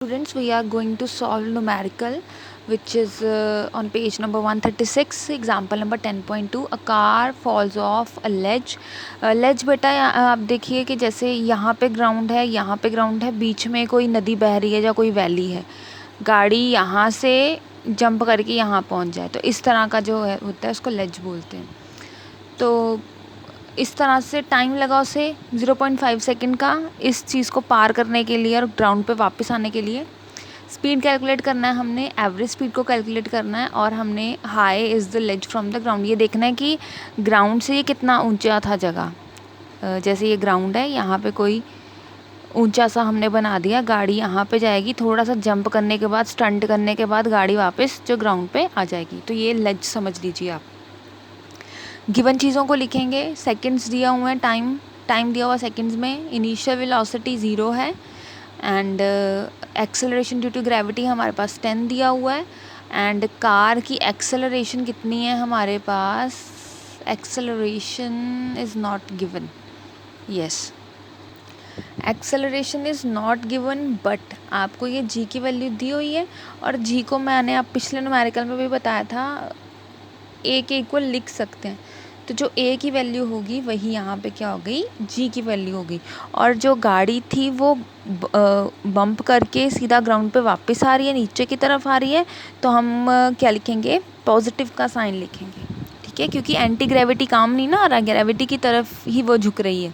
Students, we are going to solve numerical which is on page number 136, example number 10.2. A car falls off a ledge. ledge बेटा आप देखिए कि जैसे यहाँ पे ग्राउंड है, यहाँ पे ग्राउंड है, बीच में कोई नदी बह रही है या कोई वैली है, गाड़ी यहाँ से जंप करके यहाँ पहुँच जाए तो इस तरह का जो है होता है उसको लेज बोलते हैं। तो इस तरह से टाइम लगा उसे 0.5 सेकंड का इस चीज़ को पार करने के लिए और ग्राउंड पे वापस आने के लिए। स्पीड कैलकुलेट करना है हमने, एवरेज स्पीड को कैलकुलेट करना है और हमने high is the ledge from the ground ये देखना है कि ग्राउंड से ये कितना ऊंचा था जगह। जैसे ये ग्राउंड है, यहाँ पे कोई ऊंचा सा हमने बना दिया, गाड़ी यहाँ पे जाएगी, थोड़ा सा जंप करने के बाद, स्टंट करने के बाद गाड़ी वापस जो ग्राउंड पे आ जाएगी। तो ये लेज समझ लीजिए आप। गिवन चीज़ों को लिखेंगे, सेकंड्स दिया हुआ है, टाइम दिया हुआ सेकंड्स में, इनिशियल वेलोसिटी 0 है and acceleration due to gravity हमारे पास 10 दिया हुआ है एंड कार की एक्सेलरेशन कितनी है हमारे पास, acceleration is not given. Yes, acceleration is not given but आपको ये जी की वैल्यू दी हुई है और जी को मैंने आप पिछले न्यूमेरिकल में भी बताया था ए के इक्वल लिख सकते हैं। तो जो ए की वैल्यू होगी वही यहाँ पे क्या हो गई, जी की वैल्यू होगी। और जो गाड़ी थी वो बम्प करके सीधा ग्राउंड पे वापस आ रही है, नीचे की तरफ आ रही है, तो हम क्या लिखेंगे, पॉजिटिव का साइन लिखेंगे, ठीक है, क्योंकि एंटी ग्रेविटी काम नहीं ना आ रहा, ग्रेविटी की तरफ ही वो झुक रही है।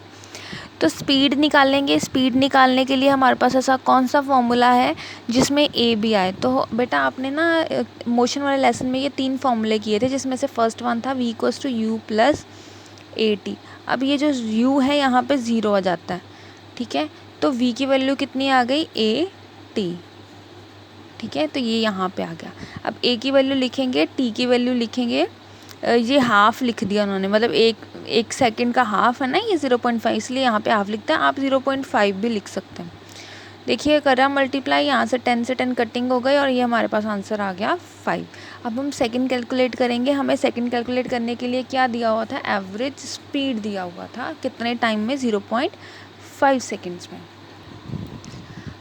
तो स्पीड निकालेंगे, स्पीड निकालने के लिए हमारे पास ऐसा कौन सा फॉर्मूला है जिसमें ए भी आए। तो बेटा आपने ना मोशन वाले लेसन में ये 3 फॉर्मूले किए थे, जिसमें से फर्स्ट वन था v equals to you plus A T. अब ये जो u है यहाँ पे 0 आ जाता है, ठीक है, तो v की वैल्यू कितनी आ गई, ए टी, ठीक है, तो ये यहाँ पे आ गया। अब a की वैल्यू लिखेंगे, t की वैल्यू लिखेंगे, ये हाफ लिख दिया उन्होंने, मतलब एक सेकंड का हाफ है ना ये 0.5, इसलिए यहाँ पे हाफ लिखता है, आप 0.5 भी लिख सकते हैं। देखिए करा मल्टीप्लाई, यहाँ से 10 से 10 कटिंग हो गई और ये हमारे पास आंसर आ गया 5। अब हम सेकंड कैलकुलेट करेंगे। हमें सेकंड कैलकुलेट करने के लिए क्या दिया हुआ था, एवरेज स्पीड दिया हुआ था, कितने टाइम में, 0.5 सेकेंड्स में।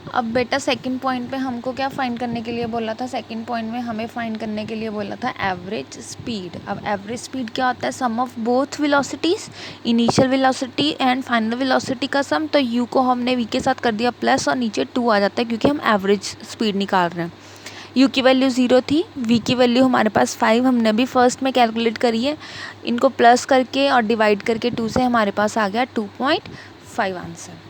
अब बेटा सेकंड पॉइंट पे हमको क्या फाइंड करने के लिए बोला था, सेकंड पॉइंट में हमें फाइंड करने के लिए बोला था एवरेज स्पीड। अब एवरेज स्पीड क्या होता है, sum of both velocities, initial velocity and final velocity का सम। तो यू को हमने वी के साथ कर दिया प्लस और नीचे 2 आ जाता है क्योंकि हम एवरेज स्पीड निकाल रहे हैं। यू की वैल्यू 0 थी, वी की वैल्यू हमारे पास 5 हमने अभी फर्स्ट में कैलकुलेट करी है, इनको प्लस करके और डिवाइड करके 2 से हमारे पास आ गया 2.5 आंसर।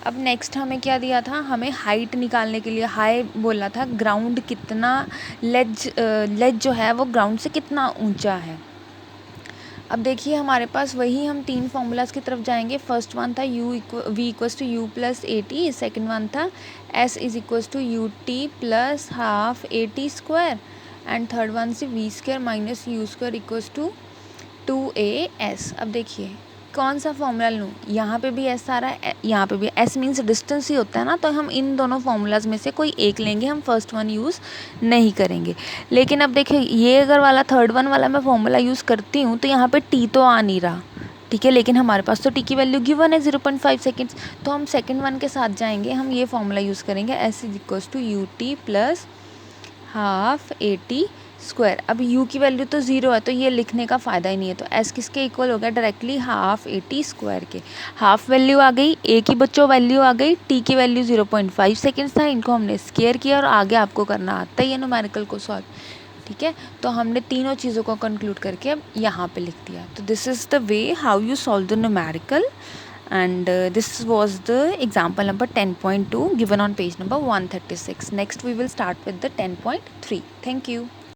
अब नेक्स्ट हमें क्या दिया था, हमें हाइट निकालने के लिए हाई बोला था, ग्राउंड कितना, लेज जो है वो ग्राउंड से कितना ऊंचा है। अब देखिए हमारे पास वही हम 3 फार्मूलाज की तरफ जाएंगे। फर्स्ट वन था v equals to you plus A t, second one था s is equals to U T plus half A T square and third one से v square minus u square equals to 2as। अब देखिए कौन सा formula लूँ, यहाँ पे भी एस आ रहा है, यहाँ पे भी एस मीन्स डिस्टेंस ही होता है ना, तो हम इन दोनों फार्मूलाज में से कोई एक लेंगे, हम फर्स्ट वन यूज़ नहीं करेंगे। लेकिन अब देखिए ये अगर वाला थर्ड वन वाला मैं फॉर्मूला यूज़ करती हूँ तो यहाँ पे टी तो आ नहीं रहा, ठीक है, लेकिन हमारे पास तो टी की वैल्यू गिवन है 0.5 सेकेंड्स, तो हम सेकेंड वन के साथ जाएंगे, हम ये फॉर्मूला यूज़ करेंगे, S is equals to U T plus half A T square. अब u की वैल्यू तो 0 है तो ये लिखने का फ़ायदा ही नहीं है, तो s किसके इक्वल हो गया, directly half A T square के। हाफ वैल्यू आ गई, a की बच्चों वैल्यू आ गई, t की वैल्यू 0.5 सेकेंड्स था, इनको हमने स्क्वायर किया और आगे आपको करना आता है ये न्यूमेरिकल को सॉल्व, ठीक है। तो हमने तीनों चीज़ों को कंक्लूड करके अब यहाँ पे लिख दिया। तो this is the way how you solve the numerical and this was the example number 10.2 given on page number 136. Next we will start with the 10.3. Thank you.